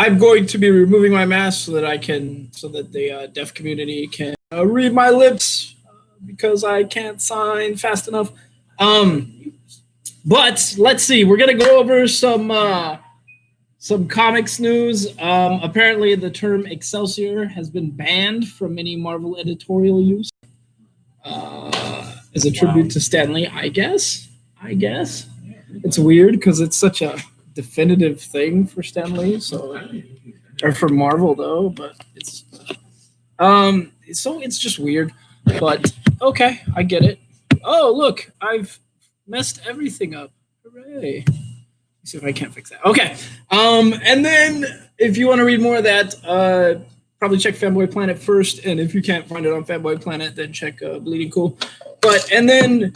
I'm going to be removing my mask so that the deaf community can read my lips because I can't sign fast enough. But let's see. We're gonna go over some comics news. Apparently, the term Excelsior has been banned from any Marvel editorial use as a tribute to Stan Lee. I guess it's weird because it's such a definitive thing for Stan Lee, or for Marvel though. But it's just weird. But okay, I get it. Oh, look, I've messed everything up. Hooray. Let's see if I can't fix that. Okay. And then if you want to read more of that, probably check Fanboy Planet first. And if you can't find it on Fanboy Planet, then check Bleeding Cool. And then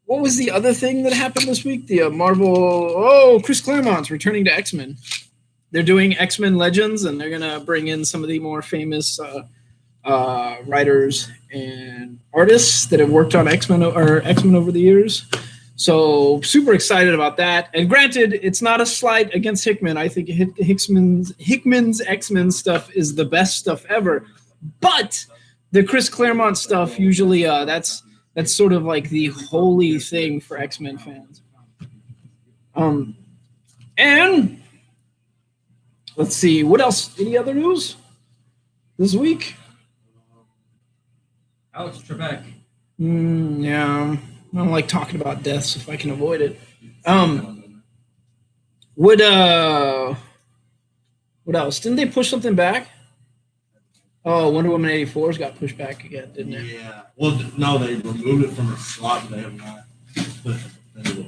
what was the other thing that happened this week? The Marvel, Chris Claremont's returning to X-Men. They're doing X-Men Legends, and they're going to bring in some of the more famous writers and artists that have worked on X-Men over the years. So super excited about that. And granted, it's not a slight against Hickman. I think Hickman's X-Men stuff is the best stuff ever. But the Chris Claremont stuff, usually that's sort of like the holy thing for X-Men fans. And let's see, what else? Any other news this week? Alex Trebek. Yeah. I don't like talking about deaths if I can avoid it. What else? Didn't they push something back? Oh, Wonder Woman 84's got pushed back again, didn't it? Yeah. Well, no, they removed it from the slot. They have not put it.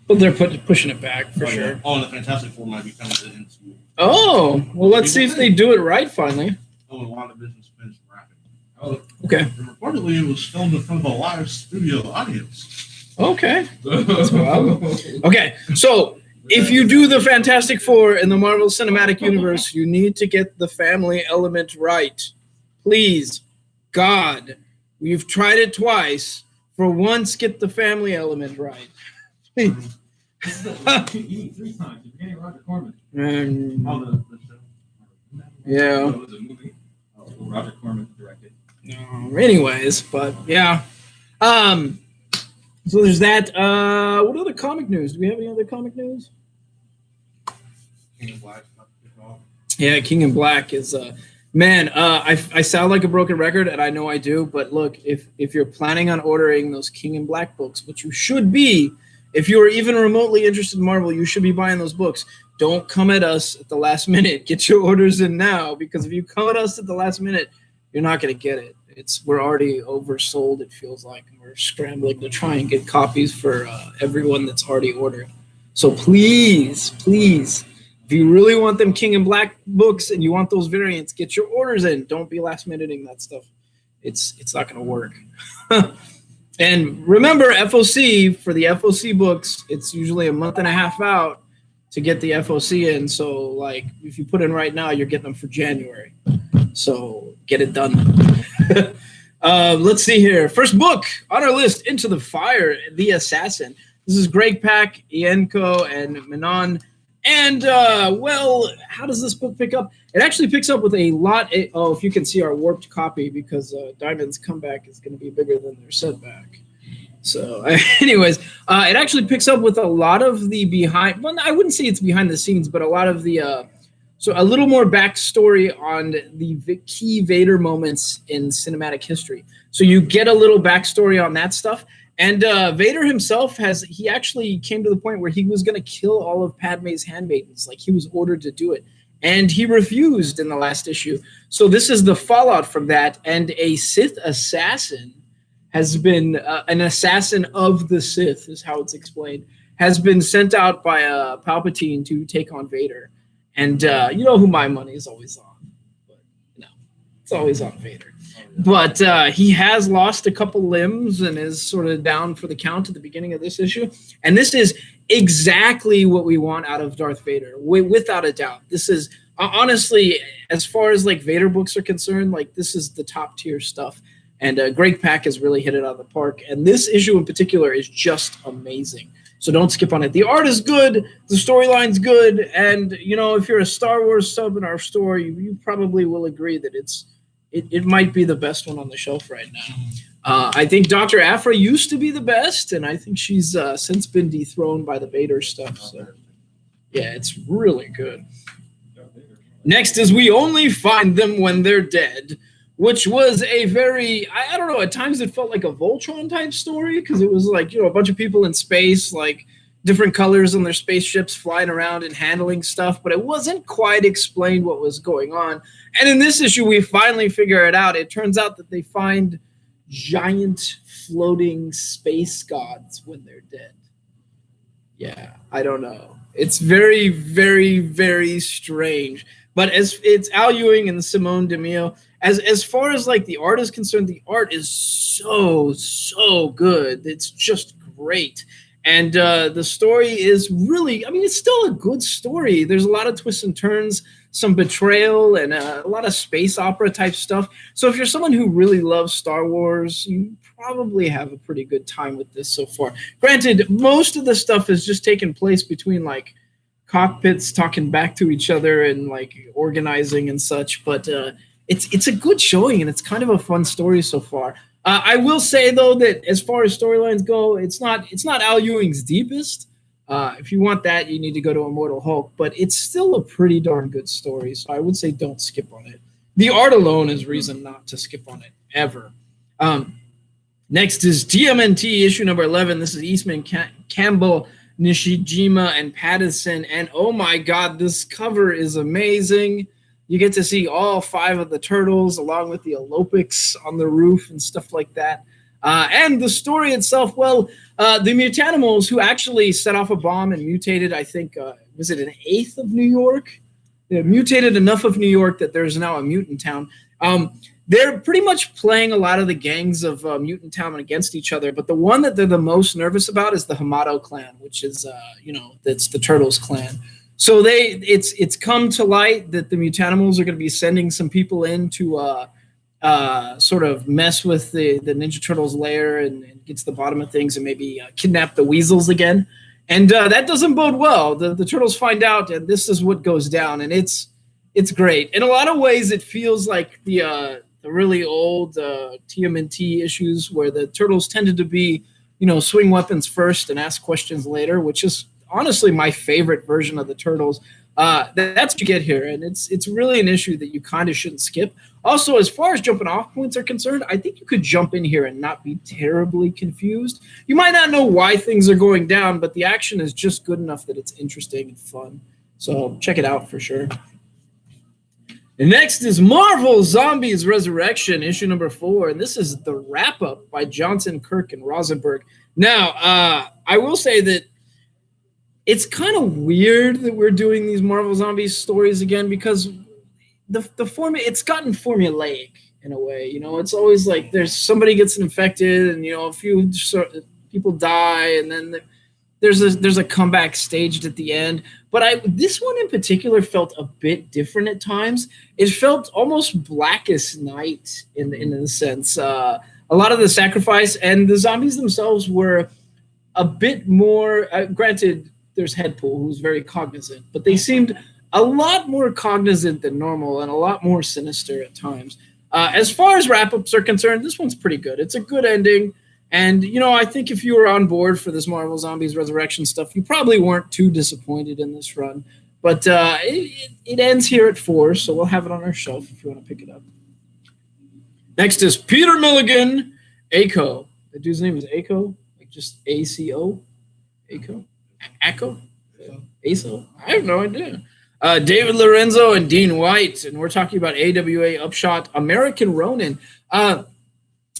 But they're pushing it back for sure. Yeah. Oh, and the Fantastic Four might be coming to the MCU. Oh, well, let's see if they do it right finally. Oh, and WandaVision's finished wrapping. Oh, okay. And reportedly, it was filmed in front of a live studio audience. Okay. That's wild. Okay, so if you do the Fantastic Four in the Marvel Cinematic Universe, you need to get the family element right. Please, God, we've tried it twice. For once, get the family element right. Please. You need 3 times. You're getting Roger Corman. The show. Yeah. It was a movie. Roger Corman directed. No, anyways, but yeah. So there's that. What other comic news? Do we have any other comic news? King of Black. Yeah, King in Black is man. I sound like a broken record, and I know I do. But look, if you're planning on ordering those King in Black books, which you should be, if you are even remotely interested in Marvel, you should be buying those books. Don't come at us at the last minute. Get your orders in now, because if you come at us at the last minute, you're not going to get it. We're already oversold, it feels like, and we're scrambling to try and get copies for everyone that's already ordered. So please, if you really want them King in Black books and you want those variants, get your orders in. Don't be last-minuting that stuff. It's not going to work. And remember, FOC, for the FOC books, it's usually a month and a half out to get the FOC in. So, like, if you put in right now, you're getting them for January. So get it done. Let's see here. First book on our list, Into the Fire, The Assassin. This is Greg Pak, Ienco, and Manon. And, well, how does this book pick up? It actually picks up with a lot. If you can see our warped copy, because Diamond's comeback is going to be bigger than their setback. So, anyways, it actually picks up with a lot of the behind. Well, I wouldn't say it's behind the scenes, but a lot of the. So a little more backstory on the key Vader moments in cinematic history. So you get a little backstory on that stuff. And Vader himself he actually came to the point where he was going to kill all of Padme's handmaidens. Like, he was ordered to do it. And he refused in the last issue. So this is the fallout from that. And a Sith assassin has been, an assassin of the Sith is how it's explained, has been sent out by Palpatine to take on Vader. And you know who my money is always on. But, it's always on Vader. But he has lost a couple limbs and is sort of down for the count at the beginning of this issue. And this is exactly what we want out of Darth Vader, without a doubt. This is, honestly, as far as, like, Vader books are concerned, like, this is the top tier stuff. And Greg Pak has really hit it out of the park. And this issue in particular is just amazing. So don't skip on it. The art is good, the storyline's good, and if you're a Star Wars sub in our store, you probably will agree that it might be the best one on the shelf right now. I think Dr. Aphra used to be the best, and I think she's since been dethroned by the Vader stuff. So yeah, it's really good. Next is We Only Find Them When They're Dead, which was a very, I don't know, at times it felt like a Voltron type story, because it was like, a bunch of people in space, like different colors on their spaceships flying around and handling stuff, but it wasn't quite explained what was going on. And in this issue, we finally figure it out. It turns out that they find giant floating space gods when they're dead. Yeah, I don't know. It's very, very, very strange. But it's Al Ewing and Simone DeMeo. As far as like the art is concerned, the art is so good. It's just great. And the story is really, it's still a good story. There's a lot of twists and turns, some betrayal, and a lot of space opera type stuff. So if you're someone who really loves Star Wars, you probably have a pretty good time with this so far. Granted, most of the stuff has just taken place between like cockpits talking back to each other and like organizing and such, but it's a good showing, and it's kind of a fun story so far. I will say though that as far as storylines go, it's not Al Ewing's deepest. If you want that, you need to go to Immortal Hulk, but it's still a pretty darn good story, so I would say don't skip on it. The art alone is reason not to skip on it ever. Next is TMNT issue number 11. This is Eastman Campbell, Nishijima, and Pattison, and oh my god, this cover is amazing. You get to see all 5 of the turtles along with the Alopics on the roof and stuff like that. And the story itself, well, the Mutanimals who actually set off a bomb and mutated, I think, was it an eighth of New York? They mutated enough of New York that there's now a mutant town. They're pretty much playing a lot of the gangs of Mutant Town against each other, but the one that they're the most nervous about is the Hamato clan, which is, that's the Turtles clan. So it's come to light that the Mutanimals are going to be sending some people in to sort of mess with the Ninja Turtles lair and get to the bottom of things and maybe kidnap the Weasels again. And that doesn't bode well. The Turtles find out, and this is what goes down, and it's great. In a lot of ways, it feels like the really old TMNT issues where the Turtles tended to be, swing weapons first and ask questions later, which is honestly my favorite version of the Turtles. That's what you get here, and it's really an issue that you kind of shouldn't skip. Also, as far as jumping off points are concerned, I think you could jump in here and not be terribly confused. You might not know why things are going down, but the action is just good enough that it's interesting and fun. So check it out for sure. And next is Marvel Zombies Resurrection, issue number 4. And this is the wrap-up by Johnson, Kirk, and Rosenberg. Now, I will say that it's kind of weird that we're doing these Marvel Zombies stories again, because the formula, it's gotten formulaic in a way. It's always like there's somebody gets infected and, a few people die, and then there's a comeback staged at the end. But this one in particular felt a bit different at times. It felt almost Blackest Night in a sense. A lot of the sacrifice and the zombies themselves were a bit more, granted, there's Headpool, who's very cognizant, but they seemed a lot more cognizant than normal and a lot more sinister at times. As far as wrap-ups are concerned, this one's pretty good. It's a good ending. And, I think if you were on board for this Marvel Zombies Resurrection stuff, you probably weren't too disappointed in this run. But it ends here at 4, so we'll have it on our shelf if you want to pick it up. Next is Peter Milligan, Aco. The dude's name is Aco, like just A-C-O? Aco? Echo? ASO? I have no idea. David Lorenzo and Dean White, and we're talking about AWA Upshot American Ronin.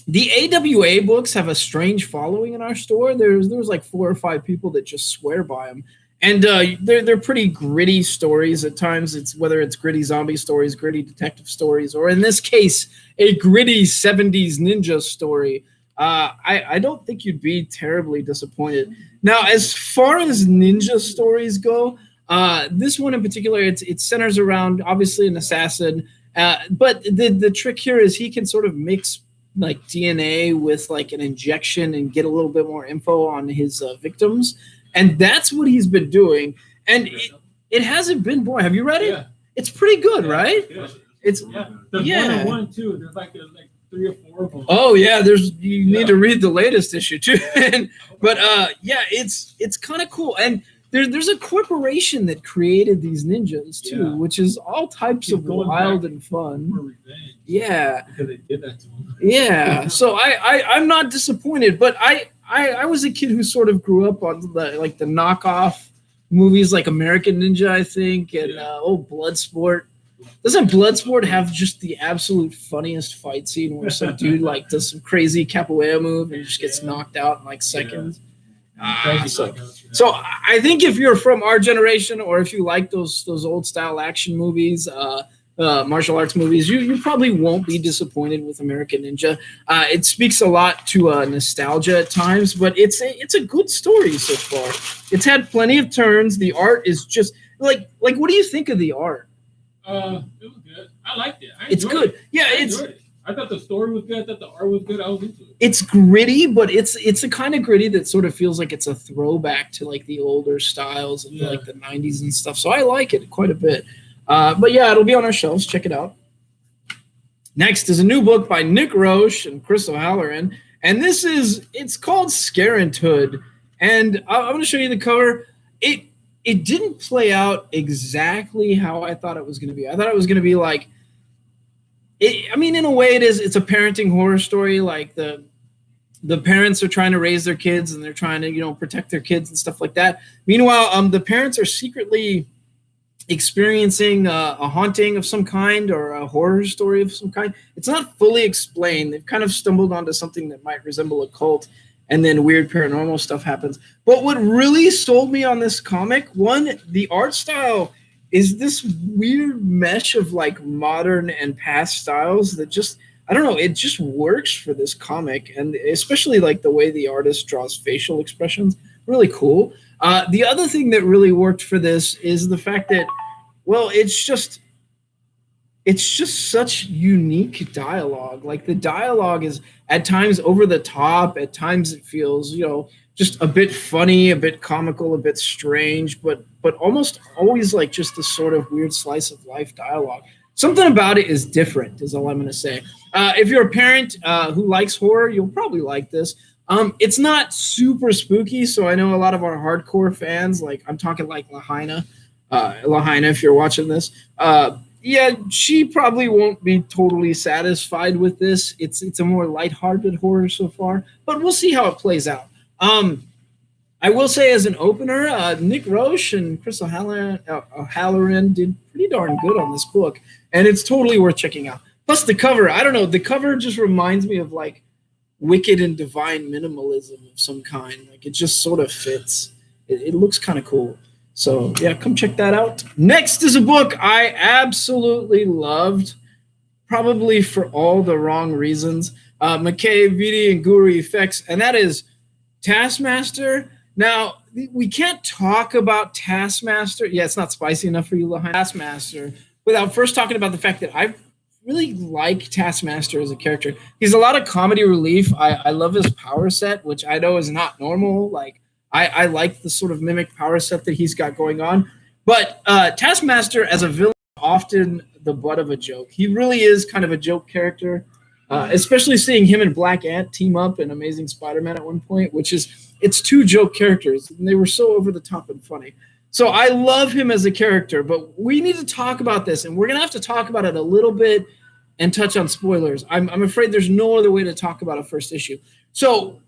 The AWA books have a strange following in our store. There's like 4 or 5 people that just swear by them. And they're pretty gritty stories at times. It's whether it's gritty zombie stories, gritty detective stories, or in this case, a gritty 70s ninja story. I don't think you'd be terribly disappointed. Now, as far as ninja stories go, this one in particular, it centers around obviously an assassin. But the trick here is he can sort of mix like DNA with like an injection and get a little bit more info on his victims. And that's what he's been doing. And it hasn't been boring. Have you read it? Yeah. It's pretty good, right? Yeah. It's There's Yeah. 1 and 1 too. There's like 3 or 4 of them. Oh yeah, you need to read the latest issue too. But yeah, it's kind of cool. And there's a corporation that created these ninjas too, Yeah. which is all types Keep of going wild back and fun. For revenge. Yeah. Because they did that to him. Yeah. So I'm not disappointed, but I was a kid who sort of grew up on the knockoff movies like American Ninja, I think, and Bloodsport. Doesn't Bloodsport have just the absolute funniest fight scene where some dude like does some crazy capoeira move and just gets knocked out in like seconds? So I think if you're from our generation, or if you like those old style action movies, martial arts movies, you probably won't be disappointed with American Ninja. It speaks a lot to nostalgia at times, but it's a good story so far. It's had plenty of turns. The art is just like what do you think of the art? It was good. I liked it. It's good. It. Yeah, I enjoyed it. I thought the story was good. I thought the art was good. I was into it. It's gritty, but it's a kind of gritty that sort of feels like it's a throwback to like the older styles of like the 90s and stuff. So I like it quite a bit. But yeah, it'll be on our shelves. Check it out. Next is a new book by Nick Roche and Chris O'Halloran, and it's called Scarlett Hood. And I'm going to show you the cover. It didn't play out exactly how I thought it was going to be. I thought it was going to be like, in a way it is. It's a parenting horror story. Like the parents are trying to raise their kids and they're trying to, protect their kids and stuff like that. Meanwhile, the parents are secretly experiencing a haunting of some kind or a horror story of some kind. It's not fully explained. They've kind of stumbled onto something that might resemble a cult, and then weird paranormal stuff happens. But what really sold me on this comic, one, the art style is this weird mesh of like modern and past styles that just, I don't know, it just works for this comic. And especially like the way the artist draws facial expressions, really cool. The other thing that really worked for this is the fact that, well, it's just such unique dialogue. Like the dialogue is at times over the top, at times it feels, just a bit funny, a bit comical, a bit strange, but almost always like just a sort of weird slice of life dialogue. Something about it is different, is all I'm going to say. If you're a parent who likes horror, you'll probably like this. It's not super spooky, so I know a lot of our hardcore fans, like I'm talking like Lahaina, if you're watching this, yeah, she probably won't be totally satisfied with this. It's a more lighthearted horror so far, but we'll see how it plays out. I will say as an opener, Nick Roche and Chris O'Halloran did pretty darn good on this book, and it's totally worth checking out. Plus the cover, I don't know, the cover just reminds me of like wicked and divine minimalism of some kind. Like it just sort of fits. It looks kind of cool. So yeah, come check that out. Next is a book I absolutely loved, probably for all the wrong reasons. McKay, Viti, and Guru Effects, and that is Taskmaster. Now, we can't talk about Taskmaster. Yeah, it's not spicy enough for you, Lahaina. Taskmaster, without first talking about the fact that I really like Taskmaster as a character. He's a lot of comedy relief. I love his power set, which I know is not normal. Like, I like the sort of mimic power set that he's got going on. But Taskmaster as a villain is often the butt of a joke. He really is kind of a joke character, especially seeing him and Black Ant team up in Amazing Spider-Man at one point, which is, it's two joke characters, and they were so over the top and funny. So I love him as a character, but we need to talk about this, and we're going to have to talk about it a little bit and touch on spoilers. I'm afraid there's no other way to talk about a first issue. So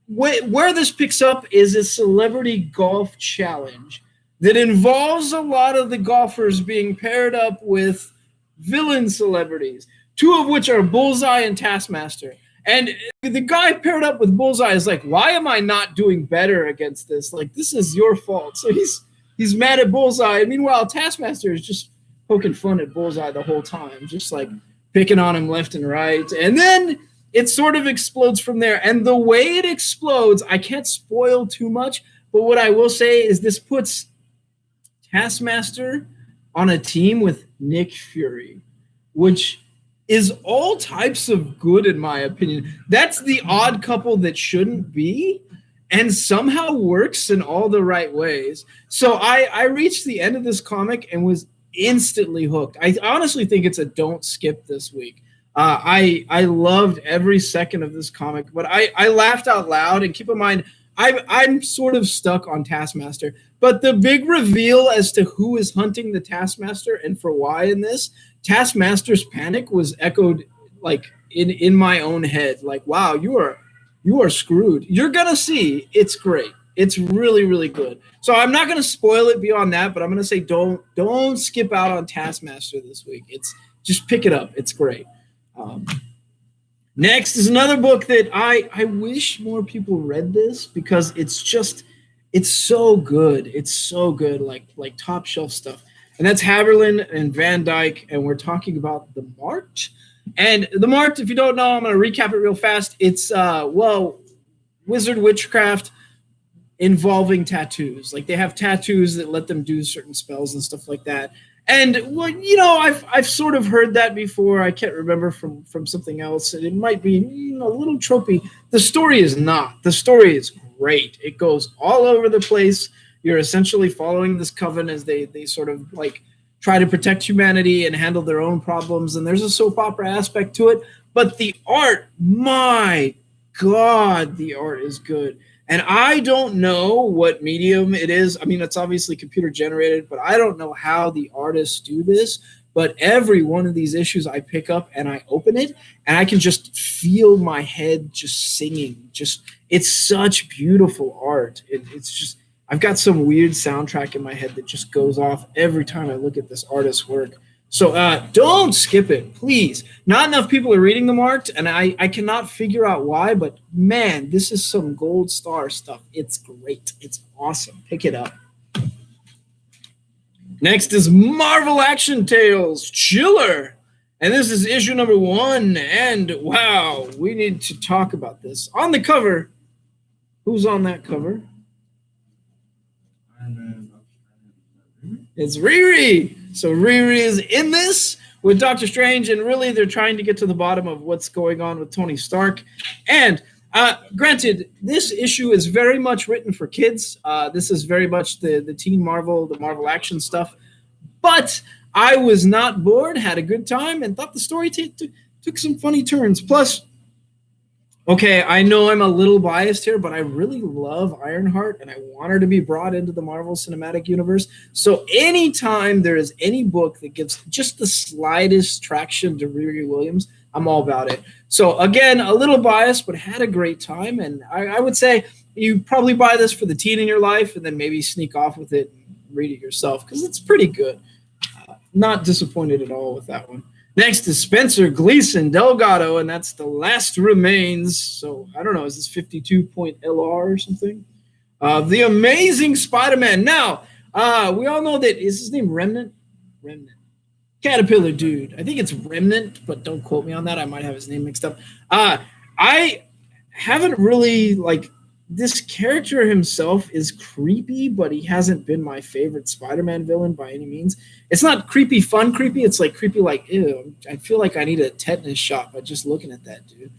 where this picks up is a celebrity golf challenge that involves a lot of the golfers being paired up with villain celebrities, two of which are Bullseye and Taskmaster. And the guy paired up with Bullseye is like, why am I not doing better against this? Like, this is your fault. So he's mad at Bullseye. And meanwhile, Taskmaster is just poking fun at Bullseye the whole time, just like picking on him left and right. And then it sort of explodes from there. And the way it explodes, I can't spoil too much, but what I will say is this puts Taskmaster on a team with Nick Fury, which is all types of good in my opinion. That's the odd couple that shouldn't be. and somehow works in all the right ways. So I reached the end of this comic and was instantly hooked. I honestly think it's a don't skip this week. I loved every second of this comic, but I laughed out loud. And keep in mind, I'm sort of stuck on Taskmaster, but the big reveal as to who is hunting the Taskmaster and for why in this, Taskmaster's panic was echoed like in my own head. Like, wow, you are screwed. You're gonna see. It's great. It's really, really good. So I'm not gonna spoil it beyond that, but I'm gonna say don't skip out on Taskmaster this week. It's just pick it up. It's great. Next is another book that I wish more people read this because it's so good. It's so good, like top shelf stuff. And that's Haberlin and Van Dyke, and we're talking about The Marked. And The Marked, if you don't know, I'm going to recap it real fast. It's, wizard witchcraft involving tattoos. Like they have tattoos that let them do certain spells and stuff like that. And, well, you know, I've sort of heard that before. I can't remember from something else. And it might be a little tropey. The story is not. The story is great. It goes all over the place. You're essentially following this coven as they sort of like try to protect humanity and handle their own problems. And there's a soap opera aspect to it. But the art, my God, the art is good. And I don't know what medium it is. I mean, it's obviously computer generated, but I don't know how the artists do this. But every one of these issues I pick up and I open it, and I can just feel my head just singing. It's such beautiful art. It's just, I've got some weird soundtrack in my head that just goes off every time I look at this artist's work. So don't skip it, please. Not enough people are reading The Marked, and I cannot figure out why, but man, this is some gold star stuff. It's great. It's awesome. Pick it up. Next is Marvel Action Tales Chiller. And this is issue number 1. And wow, we need to talk about this. On the cover, who's on that cover? It's Riri. So Riri is in this with Doctor Strange, and really they're trying to get to the bottom of what's going on with Tony Stark. And granted, this issue is very much written for kids. This is very much the Teen Marvel, the Marvel action stuff. But I was not bored, had a good time, and thought the story took some funny turns. Plus, okay, I know I'm a little biased here, but I really love Ironheart, and I want her to be brought into the Marvel Cinematic Universe. So anytime there is any book that gives just the slightest traction to Riri Williams, I'm all about it. So again, a little biased, but had a great time. And I would say you probably buy this for the teen in your life and then maybe sneak off with it and read it yourself because it's pretty good. Not disappointed at all with that one. Next is Spencer Gleason Delgado, and that's The Last Remains. So I don't know, is this 52.LR or something? The Amazing Spider-Man. Now, we all know that, is his name Remnant? Remnant. Caterpillar Dude. I think it's Remnant, but don't quote me on that. I might have his name mixed up. I haven't really, this character himself is creepy, but he hasn't been my favorite Spider-Man villain by any means. It's not creepy, fun creepy. It's like creepy, like, ew. I feel like I need a tetanus shot by just looking at that dude.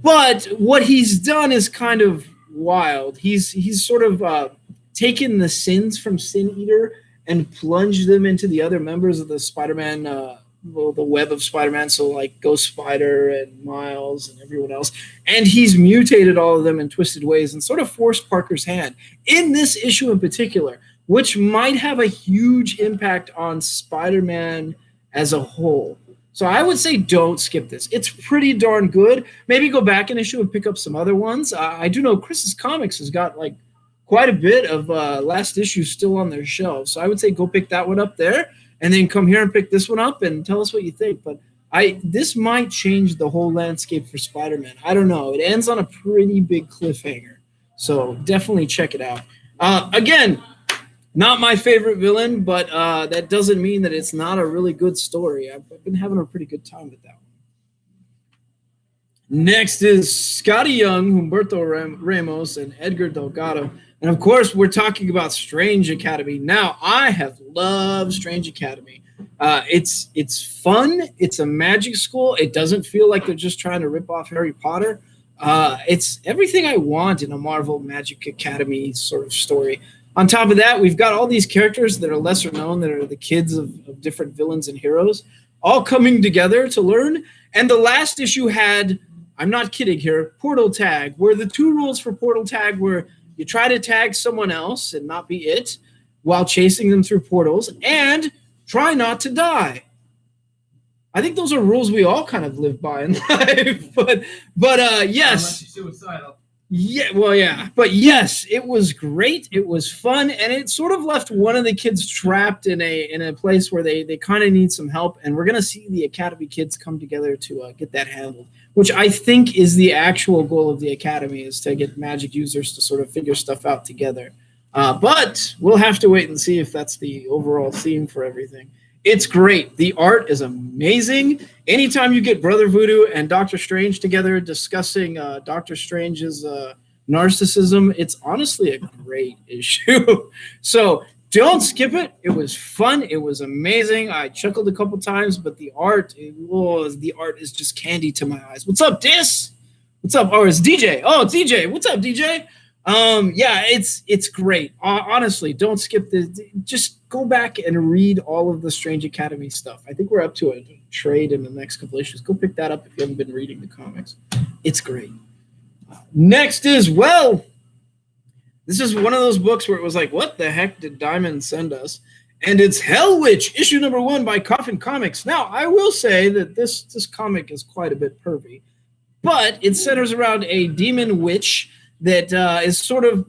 But what he's done is kind of wild. He's sort of taken the sins from Sin Eater and plunged them into the other members of the Spider-Man, the web of Spider-Man, so like Ghost Spider and Miles and everyone else. And he's mutated all of them in twisted ways and sort of forced Parker's hand in this issue in particular, which might have a huge impact on Spider-Man as a whole. So I would say don't skip this. It's pretty darn good. Maybe go back an issue and pick up some other ones. I do know Chris's Comics has got quite a bit of last issues still on their shelves. So I would say go pick that one up there and then come here and pick this one up and tell us what you think. But this might change the whole landscape for Spider-Man. I don't know. It ends on a pretty big cliffhanger. So definitely check it out. Again, not my favorite villain, but that doesn't mean that it's not a really good story. I've been having a pretty good time with that one. Next is Scotty Young, Humberto Ramos, and Edgar Delgado. And of course, we're talking about Strange Academy. Now, I have loved Strange Academy. It's fun. It's a magic school. It doesn't feel like they're just trying to rip off Harry Potter. It's everything I want in a Marvel Magic Academy sort of story. On top of that, we've got all these characters that are lesser known, that are the kids of different villains and heroes, all coming together to learn. And the last issue had, I'm not kidding here, Portal Tag, where the 2 rules for Portal Tag were you try to tag someone else and not be it while chasing them through portals, and try not to die. I think those are rules we all kind of live by in life. But yes. Unless you're suicidal. Yeah, well, yeah. But yes, it was great. It was fun. And it sort of left one of the kids trapped in a place where they kind of need some help. And we're going to see the Academy kids come together to get that handled, which I think is the actual goal of the Academy, is to get Magic users to sort of figure stuff out together. But we'll have to wait and see if that's the overall theme for everything. It's great. The art is amazing. Anytime you get Brother Voodoo and Doctor Strange together discussing Doctor Strange's narcissism, it's honestly a great issue. So don't skip it. It was fun. It was amazing. I chuckled a couple times, but the art is just candy to my eyes. What's up, Dis? What's up? Oh, it's DJ. Oh, it's DJ. What's up, DJ? Yeah, it's great. Honestly, don't skip this. Just go back and read all of the Strange Academy stuff. I think we're up to a trade in the next couple issues. Go pick that up if you haven't been reading the comics. It's great. Next is, well, this is one of those books where it was like, what the heck did Diamond send us? And it's Hell Witch, issue number 1 by Coffin Comics. Now, I will say that this comic is quite a bit pervy, but it centers around a demon witch that is sort of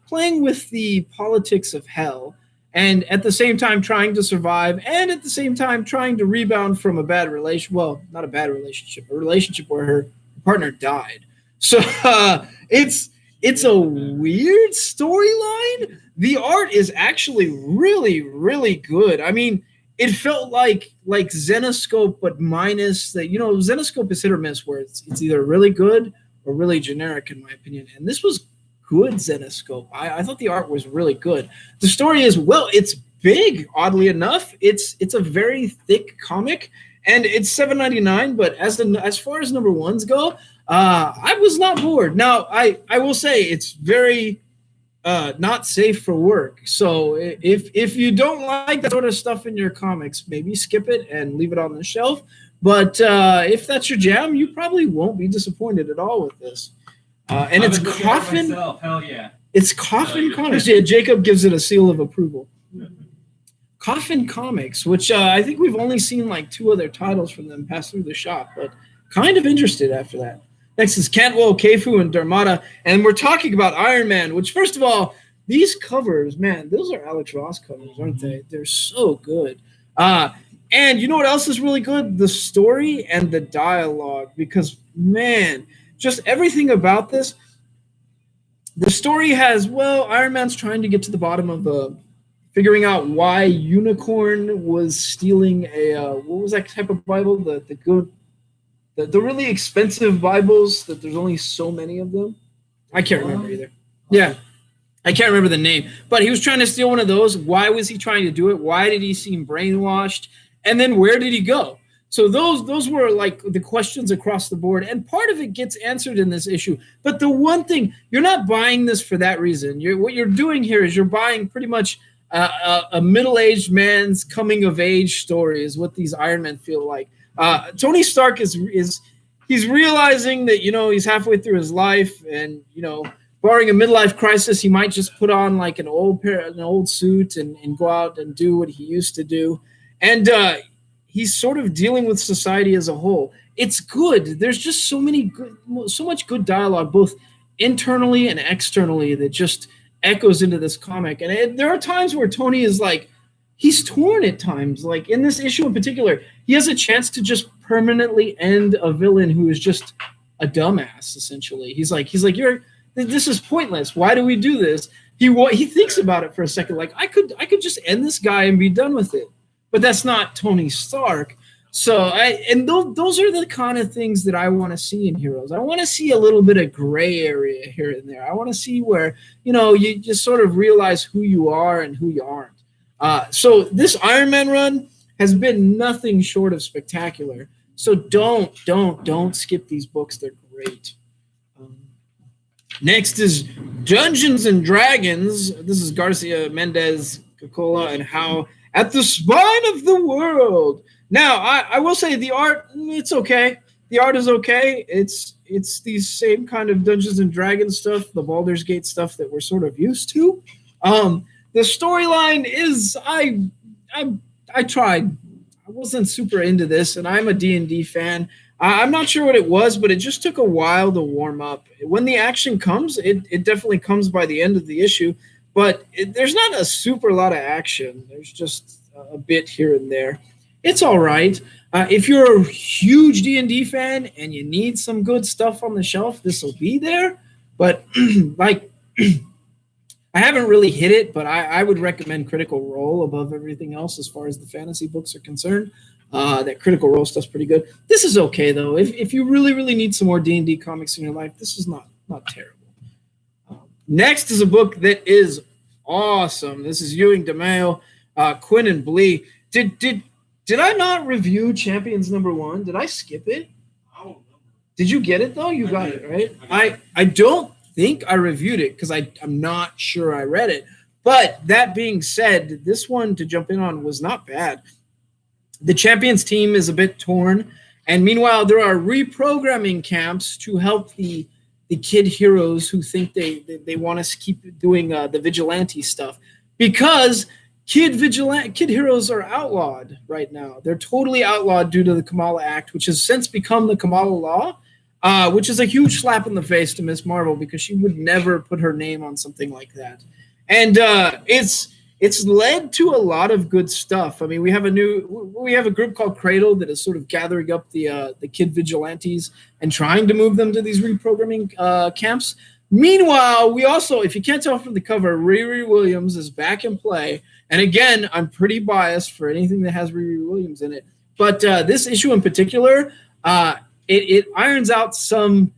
playing with the politics of hell, and at the same time trying to survive, and at the same time trying to rebound from a bad relation. Well, not a bad relationship, a relationship where her partner died. So it's a weird storyline. The art is actually really, really good. I mean, it felt like Zenoscope, but minus that. Zenoscope is hit or miss, where it's either really good or really generic, in my opinion. And this was good Zenoscope. I thought the art was really good. The story is, well, it's big, oddly enough. It's a very thick comic, and it's $7.99. But as far as number 1s go, I was not bored. Now, I will say it's very not safe for work. So if you don't like that sort of stuff in your comics, maybe skip it and leave it on the shelf. But if that's your jam, you probably won't be disappointed at all with this. And it's Coffin. Hell yeah. It's Coffin Comics. Yeah, Jacob gives it a seal of approval. Coffin Comics, which I think we've only seen like 2 other titles from them pass through the shop, but kind of interested after that. Next is Cantwell, Kefu, and Dharmata, and we're talking about Iron Man, which, first of all, these covers, man, those are Alex Ross covers, aren't they? They're so good. And you know what else is really good? The story and the dialogue, because, man, just everything about this. The story has, well, Iron Man's trying to get to the bottom of figuring out why Unicorn was stealing what was that type of Bible? The really expensive Bibles that there's only so many of them. I can't remember either. Yeah. I can't remember the name. But he was trying to steal one of those. Why was he trying to do it? Why did he seem brainwashed? And then where did he go? So those were like the questions across the board. And part of it gets answered in this issue. But the one thing, you're not buying this for that reason. What you're doing here is you're buying pretty much a middle-aged man's coming-of-age story is what these Iron Men feel like. Tony Stark is he's realizing that, he's halfway through his life, and, barring a midlife crisis, he might just put on like an old suit and go out and do what he used to do. And he's sort of dealing with society as a whole. It's good. There's just so much good dialogue, both internally and externally, that just echoes into this comic. And there are times where Tony is like, he's torn at times. Like in this issue in particular, he has a chance to just permanently end a villain who is just a dumbass, essentially. He's like, this is pointless. Why do we do this? He thinks about it for a second, like I could just end this guy and be done with it. But that's not Tony Stark. So those are the kind of things that I want to see in heroes. I want to see a little bit of gray area here and there. I want to see where, you just sort of realize who you are and who you aren't. So this Iron Man run has been nothing short of spectacular. So don't skip these books. They're great. Next is Dungeons and Dragons. This is Garcia Mendez Coca-Cola and how at the spine of the world. Now, I will say the art, it's okay. The art is okay. It's these same kind of Dungeons and Dragons stuff, the Baldur's Gate stuff that we're sort of used to. The storyline is I tried. I wasn't super into this, and I'm a D&D fan. I'm not sure what it was, but it just took a while to warm up. When the action comes, it definitely comes by the end of the issue, but there's not a super lot of action. There's just a bit here and there. It's all right. If you're a huge D&D fan and you need some good stuff on the shelf, this will be there. But like, I haven't really hit it, but I would recommend Critical Role above everything else as far as the fantasy books are concerned. That Critical Role stuff's pretty good. This is okay though. If you really need some more D&D comics in your life, this is not terrible. Next is a book that is awesome. This is Ewing DeMayo, Quinn and Blee. Did I not review Champions #1? Did I skip it? I don't know. Did you get it though? You got it, right? I don't think I reviewed it because I'm not sure I read it. But that being said, this one to jump in on was not bad. The Champions team is a bit torn, and meanwhile there are reprogramming camps to help the kid heroes who think they want us to keep doing the vigilante stuff, because kid heroes are outlawed right now. They're totally outlawed due to the Kamala Act, which has since become the Kamala Law, which is a huge slap in the face to Miss Marvel because she would never put her name on something like that. And it's led to a lot of good stuff. I mean, we have a group called Cradle that is sort of gathering up the kid vigilantes and trying to move them to these reprogramming camps. Meanwhile, we also, if you can't tell from the cover, Riri Williams is back in play. And again, I'm pretty biased for anything that has Riri Williams in it. But this issue in particular, it irons out some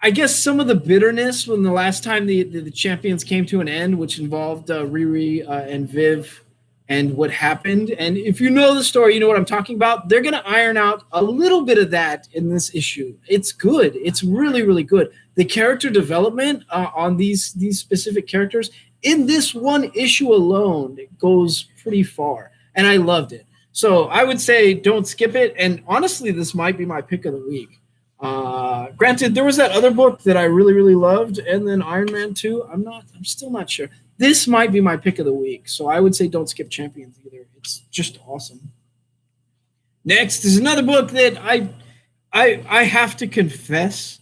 of the bitterness when the last time the Champions came to an end, which involved Riri and Viv and what happened. And if you know the story, you know what I'm talking about. They're going to iron out a little bit of that in this issue. It's good. It's really, really good. The character development on these specific characters in this one issue alone, it goes pretty far. And I loved it. So I would say don't skip it. And honestly, this might be my pick of the week. Granted, there was that other book that I really, really loved, and then Iron Man 2. I'm still not sure. This might be my pick of the week, so I would say don't skip Champions either. It's just awesome. Next is another book that I have to confess,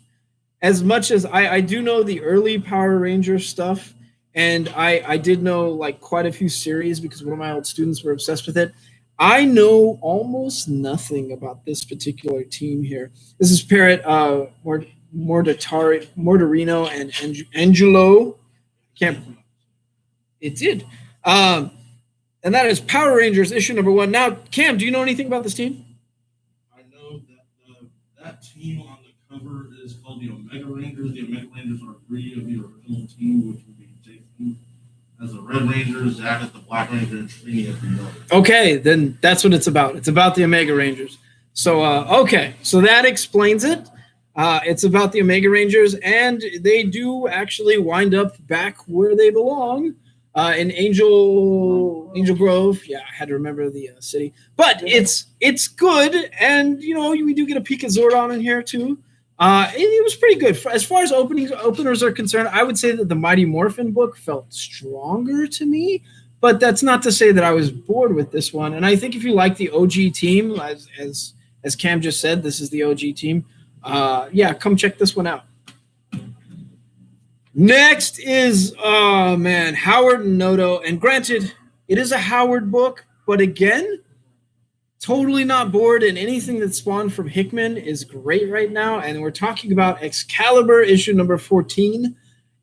as much as I do know the early Power Rangers stuff, and I did know like quite a few series because one of my old students were obsessed with it. I know almost nothing about this particular team here. This is Parrot Mortarino and Angelo. It did. And that is Power Rangers issue #1. Now, Cam, do you know anything about this team? I know that that team on the cover is called the Omega Rangers. The Omega Rangers are 3 of the original team, which would be Jason as the Red Ranger, Zach as the Black Ranger, and Trini as the Yellow. Okay, then that's what it's about. It's about the Omega Rangers. So, okay, so that explains it. It's about the Omega Rangers, and they do actually wind up back where they belong in Angel Grove. Yeah, I had to remember the city. But it's good, and, you know, we do get a peek at Zordon in here, too. It was pretty good. As far as openers are concerned, I would say that the Mighty Morphin book felt stronger to me, but that's not to say that I was bored with this one. And I think if you like the OG team, as Cam just said, this is the OG team. Yeah, come check this one out. Next is, Howard Noto. And granted, it is a Howard book, but again, totally not bored, and anything that spawned from Hickman is great right now. And we're talking about Excalibur issue #14.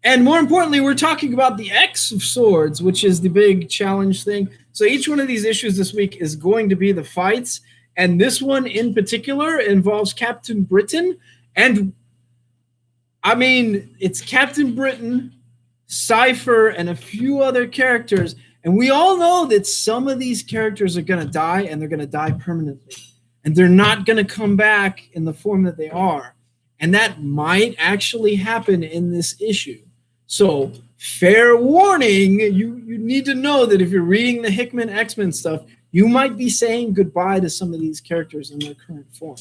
And more importantly, we're talking about the X of Swords, which is the big challenge thing. So each one of these issues this week is going to be the fights. And this one in particular involves Captain Britain. And I mean, it's Captain Britain, Cypher, and a few other characters. And we all know that some of these characters are going to die, and they're going to die permanently. And they're not going to come back in the form that they are. And that might actually happen in this issue. So fair warning, you need to know that if you're reading the Hickman X-Men stuff, you might be saying goodbye to some of these characters in their current form.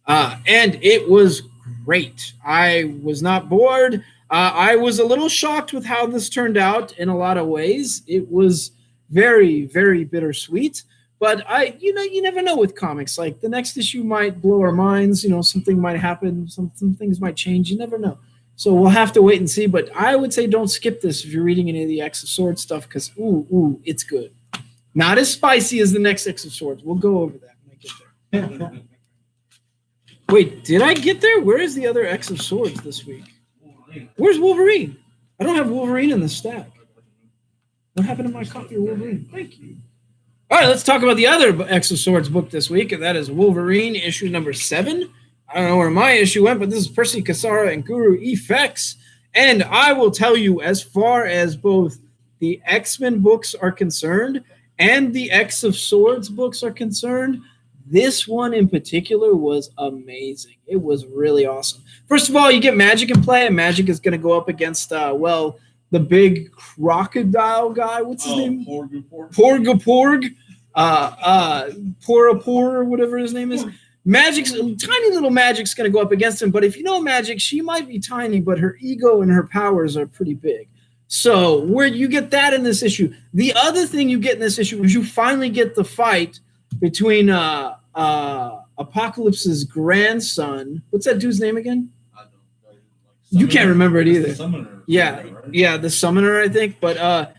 And it was great. I was not bored. I was a little shocked with how this turned out in a lot of ways. It was very, very bittersweet. But you never know with comics. Like the next issue might blow our minds. Something might happen. Some things might change. You never know. So we'll have to wait and see. But I would say don't skip this if you're reading any of the X of Swords stuff because it's good. Not as spicy as the next X of Swords. We'll go over that when I get there. Wait, did I get there? Where is the other X of Swords this week? Where's Wolverine? I don't have Wolverine in the stack. What happened to my copy of Wolverine? Thank you. All right, let's talk about the other X of Swords book this week, and that is Wolverine, issue number 7. I don't know where my issue went, but this is Percy Cassara and Guru Effects. And I will tell you, as far as both the X-Men books are concerned and the X of Swords books are concerned, this one in particular was amazing. It was really awesome. First of all, you get Magic in play, and Magic is going to go up against, the big crocodile guy. What's his name? Porgaporg. Porapor, whatever his name is. Tiny little Magic's going to go up against him. But if you know Magic, she might be tiny, but her ego and her powers are pretty big. So where you get that in this issue. The other thing you get in this issue is you finally get the fight between Apocalypse's grandson. What's that dude's name again? I don't know. You can't remember it either. The summoner. Yeah, the summoner, I think. But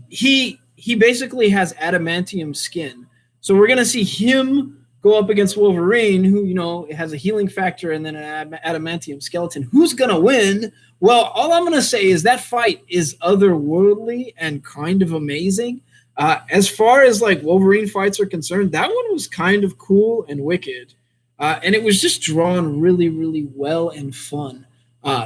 he basically has adamantium skin. So we're going to see him go up against Wolverine, who, has a healing factor and then an adamantium skeleton. Who's going to win? Well, all I'm going to say is that fight is otherworldly and kind of amazing. As far as Wolverine fights are concerned, that one was kind of cool and wicked. And it was just drawn really, really well and fun.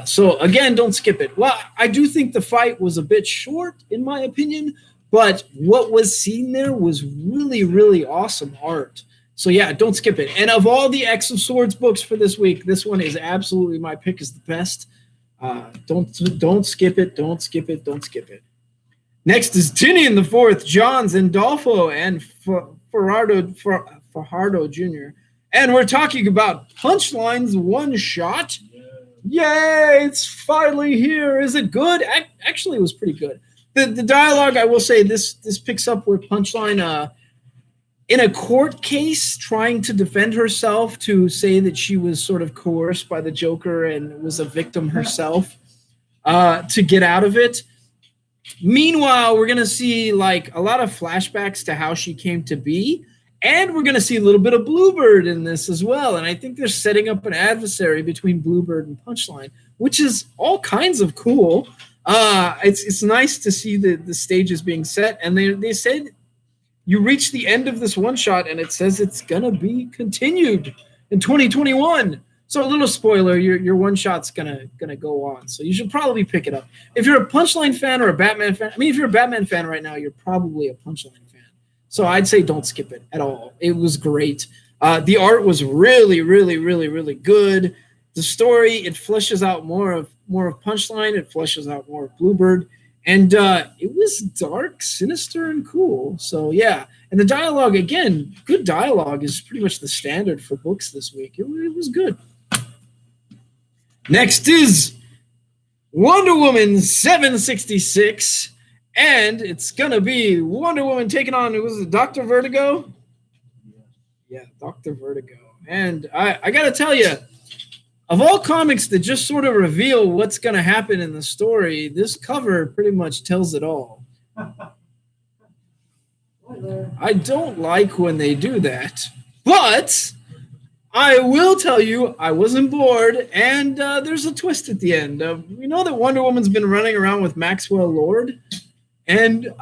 So again, don't skip it. Well, I do think the fight was a bit short, in my opinion, but what was seen there was really, really awesome art. So yeah, don't skip it. And of all the X of Swords books for this week, this one is absolutely my pick is the best. Don't skip it. Don't skip it. Don't skip it. Next is Tinian the Fourth, Johns, Andolfo, and Fajardo Jr. And we're talking about Punchline's one shot. Yay, it's finally here. Is it good? Actually, it was pretty good. The dialogue, I will say, this picks up where Punchline, in a court case, trying to defend herself to say that she was sort of coerced by the Joker and was a victim herself to get out of it. Meanwhile, we're going to see a lot of flashbacks to how she came to be. And we're going to see a little bit of Bluebird in this as well. And I think they're setting up an adversary between Bluebird and Punchline, which is all kinds of cool. It's nice to see the stages being set. And they said you reach the end of this one shot and it says it's going to be continued in 2021. So a little spoiler, your one shot's gonna go on. So you should probably pick it up. If you're a Punchline fan or a Batman fan, if you're a Batman fan right now, you're probably a Punchline fan. So I'd say don't skip it at all. It was great. The art was really, really, really, really good. The story, it fleshes out more of Punchline. It fleshes out more of Bluebird. And it was dark, sinister, and cool. So yeah. And the dialogue, again, good dialogue is pretty much the standard for books this week. It was good. Next is Wonder Woman 766, and it's going to be Wonder Woman taking on, was it Dr. Vertigo? Yeah, Dr. Vertigo. And I got to tell you, of all comics that just sort of reveal what's going to happen in the story, this cover pretty much tells it all. I don't like when they do that, but I will tell you, I wasn't bored, and there's a twist at the end. We know that Wonder Woman's been running around with Maxwell Lord, and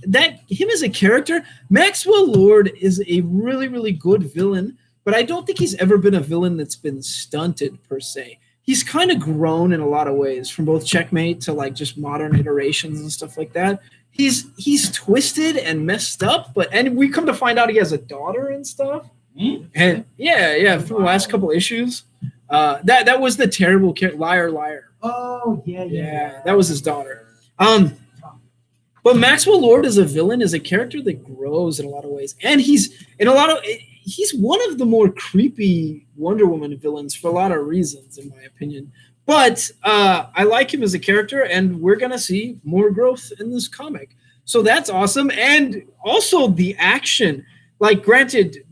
that him as a character, Maxwell Lord is a really, really good villain, but I don't think he's ever been a villain that's been stunted, per se. He's kind of grown in a lot of ways, from both Checkmate to just modern iterations and stuff like that. He's twisted and messed up, and we come to find out he has a daughter and stuff. And yeah, for the last couple issues. That was the terrible liar liar. Oh yeah. That was his daughter. But Maxwell Lord as a villain is a character that grows in a lot of ways, and he's one of the more creepy Wonder Woman villains for a lot of reasons, in my opinion. But I like him as a character, and we're gonna see more growth in this comic. So that's awesome, and also the action. Like, granted,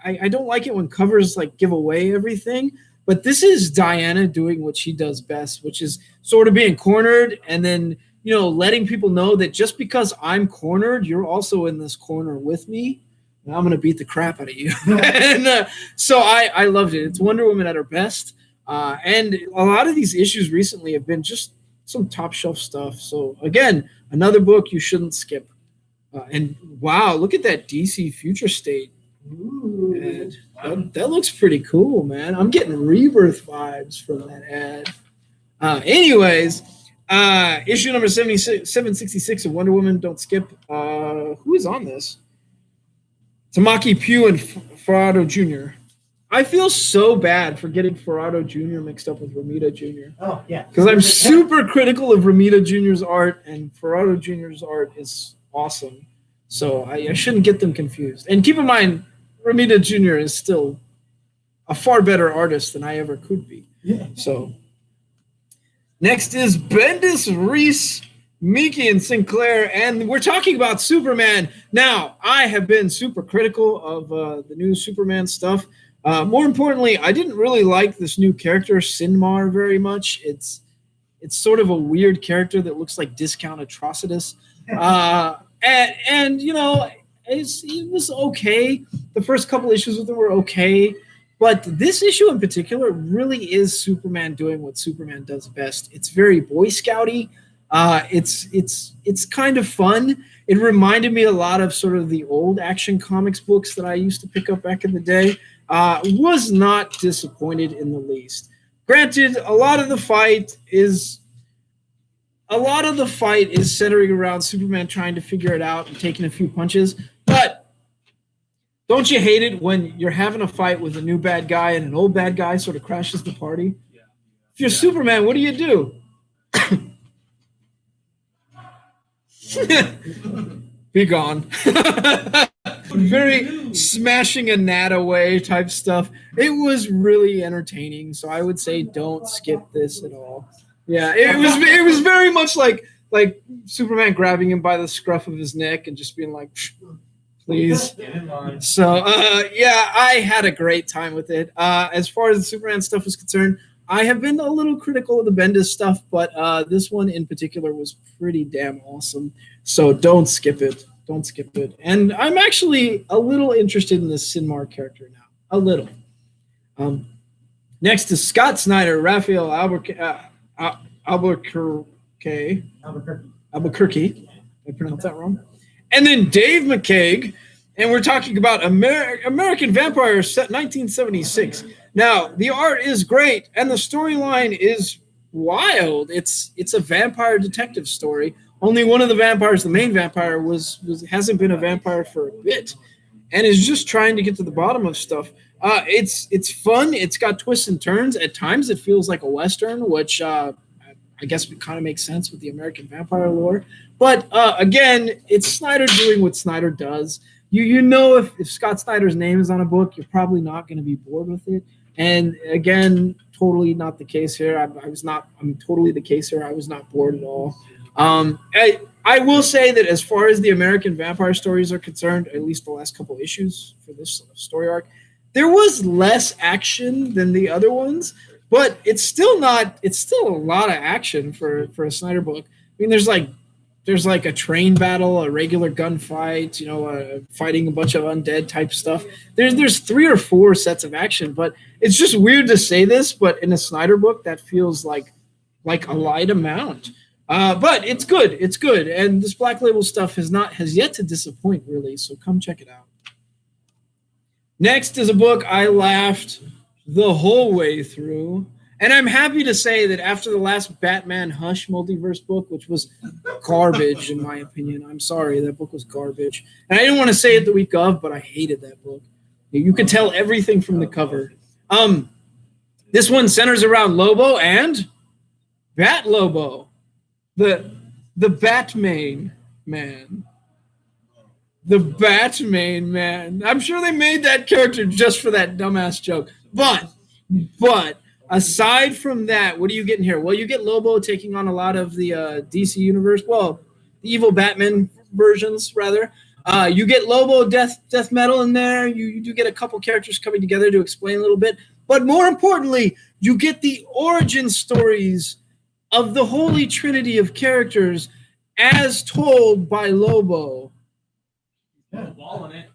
I don't like it when covers like give away everything, but this is Diana doing what she does best, which is sort of being cornered and then, letting people know that just because I'm cornered, you're also in this corner with me, and I'm going to beat the crap out of you. And so I loved it. It's Wonder Woman at her best. And a lot of these issues recently have been just some top shelf stuff. So, again, another book you shouldn't skip. And wow, look at that DC Future State. Ooh, that looks pretty cool, man. I'm getting Rebirth vibes from that ad. Anyways, issue number 766 of Wonder Woman. Don't skip. Who is on this? Tamaki Pugh and Ferrado Jr. I feel so bad for getting Ferrado Jr. mixed up with Romita Jr. Oh, yeah. Because I'm super critical of Romita Jr.'s art, and Ferrado Jr.'s art is awesome. So I shouldn't get them confused. And keep in mind, Romita Jr. is still a far better artist than I ever could be. Yeah. So next is Bendis, Reese, Miki, and Sinclair, and we're talking about Superman. Now, I have been super critical of the new Superman stuff. More importantly, I didn't really like this new character, Sinmar, very much. It's sort of a weird character that looks like Discount Atrocitus. And it was okay. The first couple issues with it were okay. But this issue in particular really is Superman doing what Superman does best. It's very Boy Scouty. It's kind of fun. It reminded me a lot of sort of the old Action Comics books that I used to pick up back in the day. Was not disappointed in the least. Granted, a lot of the fight is centering around Superman trying to figure it out and taking a few punches. But don't you hate it when you're having a fight with a new bad guy and an old bad guy sort of crashes the party? Yeah. If you're Superman, what do? Be gone. Very smashing a gnat away type stuff. It was really entertaining, so I would say don't skip this at all. Yeah, it was very much like Superman grabbing him by the scruff of his neck and just being like, please. So yeah, I had a great time with it. As far as the Superman stuff is concerned, I have been a little critical of the Bendis stuff, but this one in particular was pretty damn awesome. So don't skip it. Don't skip it. And I'm actually a little interested in this Sinmar character now. A little. Next is Scott Snyder, Raphael Albuquerque. I pronounced that wrong. And then Dave McCaig. And we're talking about American Vampire set 1976. Now, the art is great, and the storyline is wild. It's a vampire detective story. Only one of the vampires, the main vampire, hasn't been a vampire for a bit, and is just trying to get to the bottom of stuff. It's fun. It's got twists and turns. At times, it feels like a Western, which I guess kind of makes sense with the American Vampire lore. But again, it's Snyder doing what Snyder does. You know, if Scott Snyder's name is on a book, you're probably not going to be bored with it. And again, totally not the case here. I'm totally the case here. I was not bored at all. I will say that as far as the American Vampire stories are concerned, at least the last couple issues for this story arc, there was less action than the other ones, but it's still a lot of action for a Snyder book. I mean, there's like a train battle, a regular gunfight, fighting a bunch of undead type stuff. There's 3 or 4 sets of action, but it's just weird to say this, but in a Snyder book, that feels like a light amount. But it's good. It's good. And this Black Label stuff has yet to disappoint, really, so come check it out. Next is a book I laughed the whole way through. And I'm happy to say that after the last Batman Hush multiverse book, which was garbage in my opinion, I'm sorry, that book was garbage. And I didn't want to say it the week of, but I hated that book. You could tell everything from the cover. This one centers around Lobo and Bat Lobo, the Batman man. The Batman man. I'm sure they made that character just for that dumbass joke. But aside from that, what are you getting here? Well, you get Lobo taking on a lot of the DC universe. Well, the evil Batman versions, rather. You get Lobo, Death Metal in there. You do get a couple characters coming together to explain a little bit. But more importantly, you get the origin stories of the holy trinity of characters as told by Lobo. Ball in it.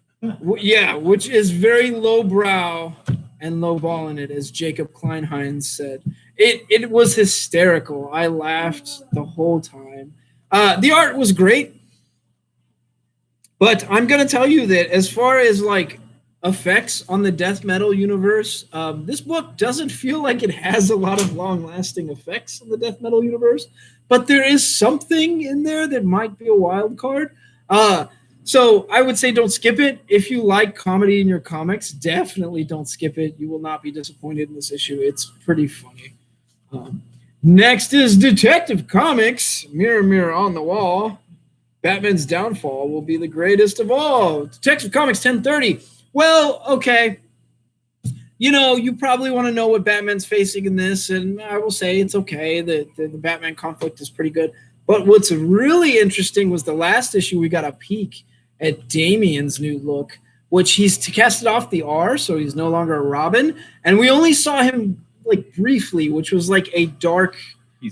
Yeah, which is very lowbrow and low ball in it, as Jacob Kleinheinz said. It was hysterical. I laughed the whole time. The art was great, but I'm gonna tell you that as far as like effects on the death metal universe, this book doesn't feel like it has a lot of long-lasting effects on the death metal universe, but there is something in there that might be a wild card. So I would say don't skip it. If you like comedy in your comics, definitely don't skip it. You will not be disappointed in this issue. It's pretty funny. Next is Detective Comics. Mirror, mirror on the wall. Batman's downfall will be the greatest of all. Detective Comics 1030. Well, okay. You know, you probably want to know what Batman's facing in this, and I will say it's okay. The Batman conflict is pretty good. But what's really interesting was the last issue we got a peek at Damian's new look, which he's casted off the R, so he's no longer a Robin. And we only saw him like briefly, which was like a dark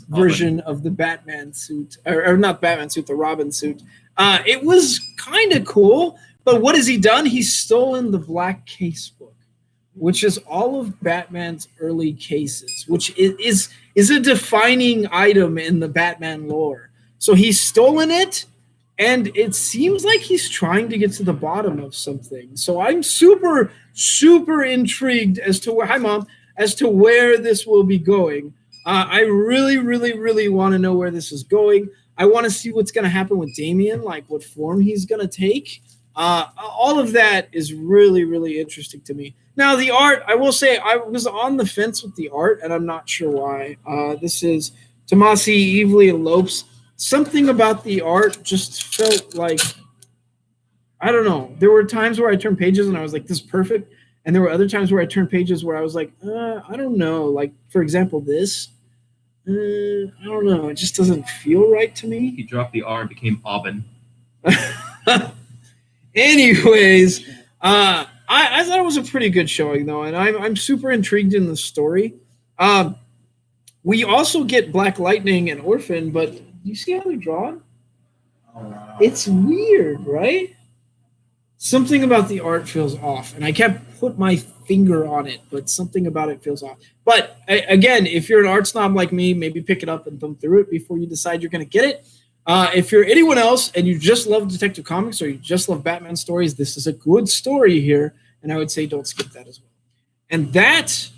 version of the Batman suit, or not Batman suit, the Robin suit. It was kind of cool, but what has he done? He's stolen the Black Case book, which is all of Batman's early cases, which is a defining item in the Batman lore. So he's stolen it, and it seems like he's trying to get to the bottom of something. So I'm super, super intrigued as to where, hi Mom, as to where this will be going. I really, really, really want to know where this is going. I want to see what's going to happen with Damian, like what form he's going to take. All of that is really, really interesting to me. Now, the art, I will say, I was on the fence with the art, and I'm not sure why. This is Tomasi Evely Lopes. Something about the art just felt like, I don't know. There were times where I turned pages and I was like, this is perfect. And there were other times where I turned pages where I was like, I don't know. Like, for example, this. I don't know. It just doesn't feel right to me. He dropped the R and became Aubin. Anyways, I thought it was a pretty good showing, though, and I'm super intrigued in the story. We also get Black Lightning and Orphan, but you see how they're drawn? Oh, wow. It's weird, right? Something about the art feels off, and I can't put my finger on it, but something about it feels off. But again, if you're an art snob like me, maybe pick it up and thumb through it before you decide you're going to get it. If you're anyone else and you just love Detective Comics or you just love Batman stories, this is a good story here, and I would say don't skip that as well. And that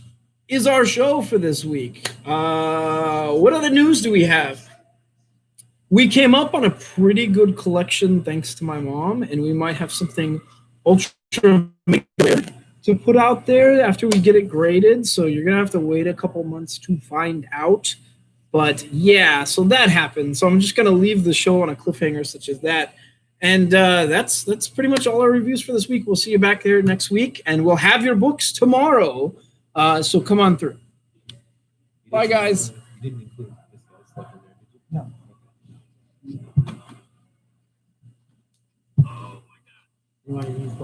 is our show for this week. What other news do we have? We came up on a pretty good collection thanks to my mom, and we might have something ultra to put out there after we get it graded, so you're going to have to wait a couple months to find out. But yeah, so that happened. So I'm just going to leave the show on a cliffhanger such as that. And that's pretty much all our reviews for this week. We'll see you back there next week, and we'll have your books tomorrow. So come on through. Bye, guys. You didn't include this guy's stuff in there, did you? No. Oh, my God. You want to use